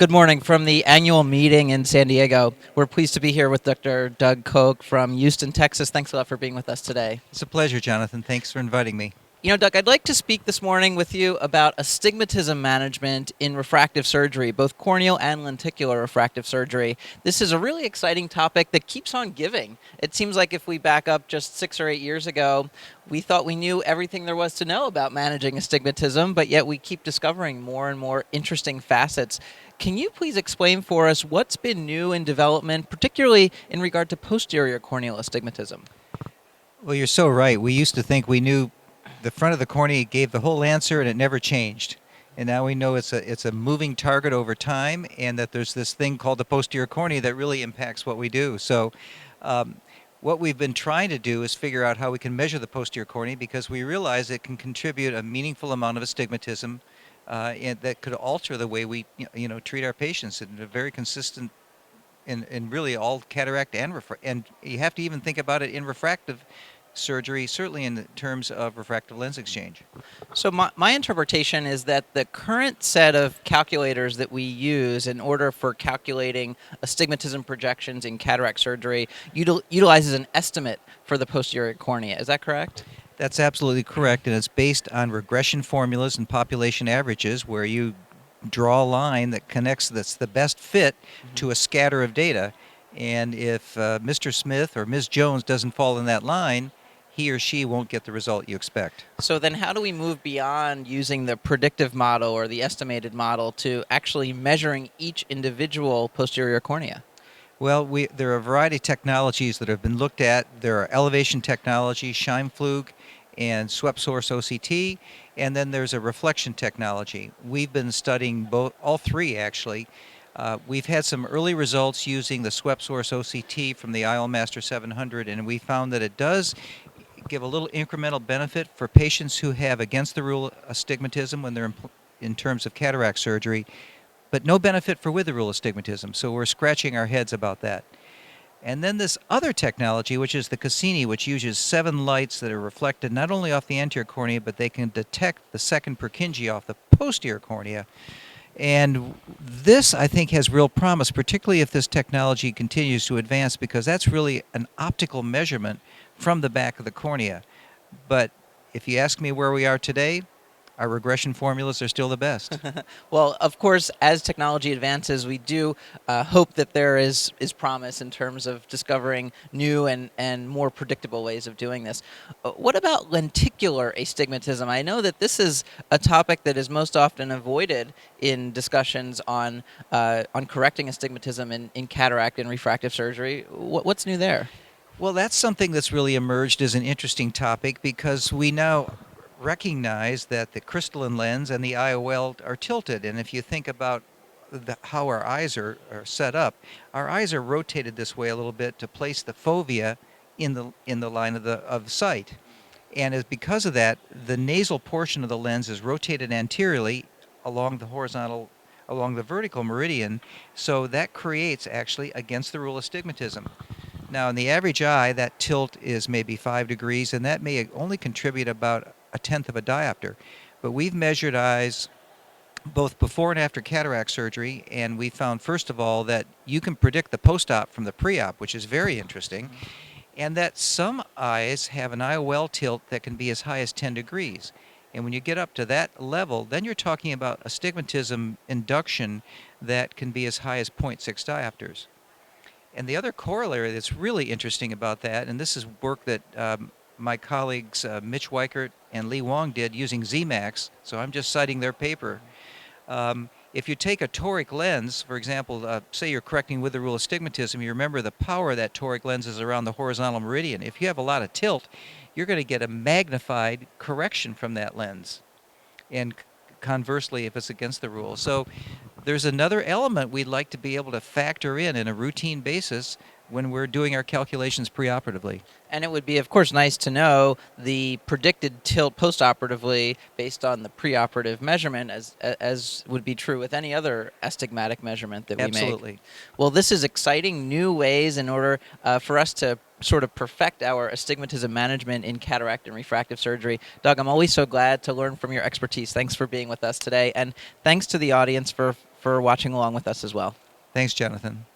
Good morning from the annual meeting in San Diego. We're pleased to be here with Dr. Doug Koch from Houston, Texas. Thanks a lot for being with us today. It's a pleasure, Jonathan. Thanks for inviting me. You know, Doug, I'd like to speak this morning with you about astigmatism management in refractive surgery, both corneal and lenticular refractive surgery. This is a really exciting topic that keeps on giving. It seems like if we back up just 6 or 8 years ago, we thought we knew everything there was to know about managing astigmatism, but yet we keep discovering more and more interesting facets. Can you please explain for us what's been new in development, particularly in regard to posterior corneal astigmatism? Well, you're so right. We used to think we knew the front of the cornea gave the whole answer and it never changed. And now we know it's a moving target over time, and that there's this thing called the posterior cornea that really impacts what we do. So what we've been trying to do is figure out how we can measure the posterior cornea, because we realize it can contribute a meaningful amount of astigmatism, and that could alter the way we treat our patients in a very consistent in really all cataract and you have to even think about it in refractive surgery, certainly in terms of refractive lens exchange. So my interpretation is that the current set of calculators that we use in order for calculating astigmatism projections in cataract surgery utilizes an estimate for the posterior cornea. Is that correct? That's absolutely correct, and it's based on regression formulas and population averages, where you draw a line that connects that's the best fit to a scatter of data. And if Mr. Smith or Ms. Jones doesn't fall in that line, he or she won't get the result you expect. So then how do we move beyond using the predictive model or the estimated model to actually measuring each individual posterior cornea? Well, there are a variety of technologies that have been looked at. There are elevation technology, Scheimpflug, and swept source OCT, and then there's a reflection technology. We've been studying all three, actually. We've had some early results using the swept source OCT from the IOLMaster 700, and we found that it does give a little incremental benefit for patients who have against the rule astigmatism when they're in terms of cataract surgery, but no benefit for with the rule astigmatism. So we're scratching our heads about that. And then this other technology, which is the Cassini, which uses 7 lights that are reflected not only off the anterior cornea, but they can detect the second Purkinje off the posterior cornea. And this, I think, has real promise, particularly if this technology continues to advance, because that's really an optical measurement from the back of the cornea. But if you ask me where we are today, our regression formulas are still the best. Well, of course, as technology advances, we do hope that there is promise in terms of discovering new and more predictable ways of doing this. What about lenticular astigmatism? I know that this is a topic that is most often avoided in discussions on correcting astigmatism in cataract and refractive surgery. What's new there? Well, that's something that's really emerged as an interesting topic, because we now recognize that the crystalline lens and the IOL are tilted. And if you think about how our eyes are set up, our eyes are rotated this way a little bit to place the fovea in the line of sight. And because of that, the nasal portion of the lens is rotated anteriorly along the vertical meridian, so that creates actually against the rule astigmatism. Now, in the average eye, that tilt is maybe 5 degrees, and that may only contribute about 1/10 of a diopter. But we've measured eyes both before and after cataract surgery, and we found, first of all, that you can predict the post-op from the pre-op, which is very interesting, and that some eyes have an IOL tilt that can be as high as 10 degrees. And when you get up to that level, then you're talking about astigmatism induction that can be as high as 0.6 diopters. And the other corollary that's really interesting about that, and this is work that my colleagues Mitch Weichert and Lee Wong did using ZMAX, so I'm just citing their paper. If you take a toric lens, for example, say you're correcting with the rule astigmatism, you remember the power of that toric lens is around the horizontal meridian. If you have a lot of tilt, you're going to get a magnified correction from that lens. And conversely, if it's against the rule. So there's another element we'd like to be able to factor in a routine basis when we're doing our calculations preoperatively. And it would be, of course, nice to know the predicted tilt postoperatively based on the preoperative measurement, as would be true with any other astigmatic measurement that we make. Absolutely. Well, this is exciting new ways in order for us to sort of perfect our astigmatism management in cataract and refractive surgery. Doug, I'm always so glad to learn from your expertise. Thanks for being with us today, and thanks to the audience for watching along with us as well. Thanks, Jonathan.